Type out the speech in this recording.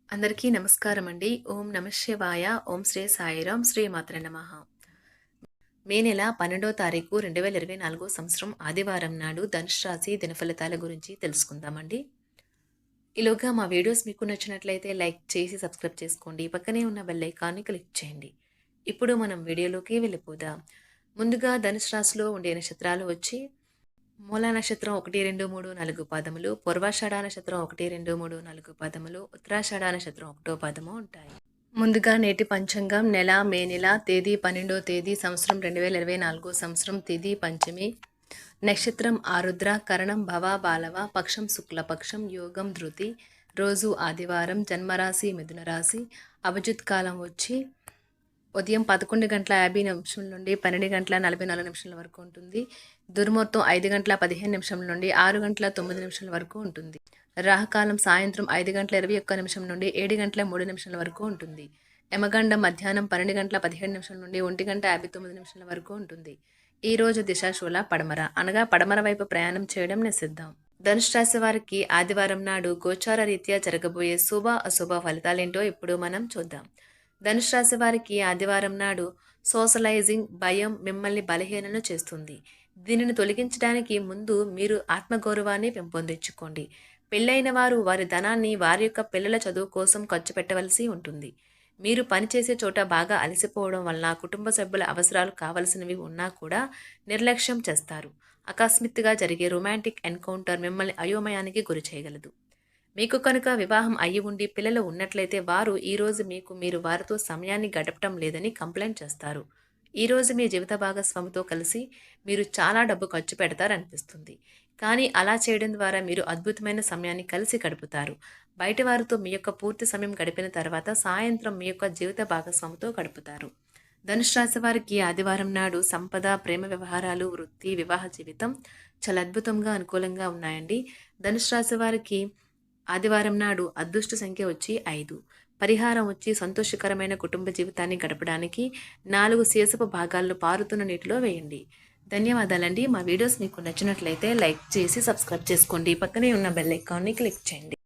అందరికీ నమస్కారం అండి. ఓం నమ శివాయ, ఓం శ్రీ సాయిరాం, శ్రీ మాత్రే నమః. మే నెల 12వ తారీఖు 2024 సంవత్సరం ఆదివారం నాడు ధనుసు రాశి దినఫలితాల గురించి తెలుసుకుందామండి. ఈలోగా మా వీడియోస్ మీకు నచ్చినట్లయితే లైక్ చేసి సబ్స్క్రైబ్ చేసుకోండి. పక్కనే ఉన్న బెల్ ఐకాన్ని క్లిక్ చేయండి. ఇప్పుడు మనం వీడియోలోకి వెళ్ళిపోదాం. ముందుగా ధనుసు రాశిలో ఉండే నక్షత్రాలు వచ్చి మూలా నక్షత్రం 1, 2, 3, 4 పాదములు, పూర్వాషాఢ నక్షత్రం 1, 2, 3, 4 పాదములు, ఉత్తరాషాఢ నక్షత్రం 1వ పాదము ఉంటాయి. ముందుగా నేటి పంచాంగం నెల మే నెల తేదీ 12వ తేదీ సంవత్సరం 2024 సంవత్సరం తిథి పంచమి, నక్షత్రం ఆరుద్ర, కరణం భవ బాలవ, పక్షం శుక్లపక్షం, యోగం ధృతి, రోజు ఆదివారం, జన్మరాశి మిథున రాశి, అభిజిత్ కాలం వచ్చి ఉదయం 11:50 నుండి 12:44 వరకు ఉంటుంది. దుర్ముహూర్తం 5:15 నుండి 6:09 వరకు ఉంటుంది. రాహుకాలం సాయంత్రం 5:21 నుండి 7:03 వరకు ఉంటుంది. యమగండం మధ్యాహ్నం 12:17 నుండి 1:59 వరకు ఉంటుంది. ఈ రోజు దిశాశూల పడమర, అనగా పడమర వైపు ప్రయాణం చేయడం నిషిద్ధం. ధనుసు రాశి వారికి ఆదివారం నాడు గోచార రీత్యా జరగబోయే శుభ అశుభ ఫలితాలేంటో ఇప్పుడు మనం చూద్దాం. ధనుసు రాశి వారికి ఆదివారం నాడు సోషలైజింగ్ భయం మిమ్మల్ని బలహీనను చేస్తుంది. దీనిని తొలగించడానికి ముందు మీరు ఆత్మగౌరవాన్ని పెంపొందించుకోండి. పెళ్ళైన వారు వారి ధనాన్ని వారి యొక్క పిల్లల చదువు కోసం ఖర్చు పెట్టవలసి ఉంటుంది. మీరు పనిచేసే చోట బాగా అలసిపోవడం వల్ల కుటుంబ సభ్యుల అవసరాలు కావలసినవి ఉన్నా కూడా నిర్లక్ష్యం చేస్తారు. అకస్మాత్తుగా జరిగే రొమాంటిక్ ఎన్కౌంటర్ మిమ్మల్ని అయోమయానికి గురి చేయగలదు. మీకు కనుక వివాహం అయ్యి ఉండి పిల్లలు ఉన్నట్లయితే వారు ఈరోజు మీరు వారితో సమయాన్ని గడపటం లేదని కంప్లైంట్ చేస్తారు. ఈరోజు మీ జీవిత భాగస్వామితో కలిసి మీరు చాలా డబ్బు ఖర్చు పెడతారనిపిస్తుంది. కానీ అలా చేయడం ద్వారా మీరు అద్భుతమైన సమయాన్ని కలిసి గడుపుతారు. బయట వారితో మీ యొక్క పూర్తి సమయం గడిపిన తర్వాత సాయంత్రం మీ యొక్క జీవిత భాగస్వామితో గడుపుతారు. ధనుసు రాశి వారికి ఆదివారం నాడు సంపద, ప్రేమ వ్యవహారాలు, వృత్తి, వివాహ జీవితం చాలా అద్భుతంగా అనుకూలంగా ఉన్నాయండి. ధనుసు రాశి వారికి ఆదివారం నాడు అదృష్ట సంఖ్య వచ్చి 5. పరిహారం వచ్చి సంతోషకరమైన కుటుంబ జీవితాన్ని గడపడానికి 4 సీసపు భాగాలను పారుతున్న నీటిలో వేయండి. ధన్యవాదాలండి. మా వీడియోస్ మీకు నచ్చినట్లయితే లైక్ చేసి సబ్స్క్రైబ్ చేసుకోండి. పక్కనే ఉన్న బెల్ ఐకాన్ని క్లిక్ చేయండి.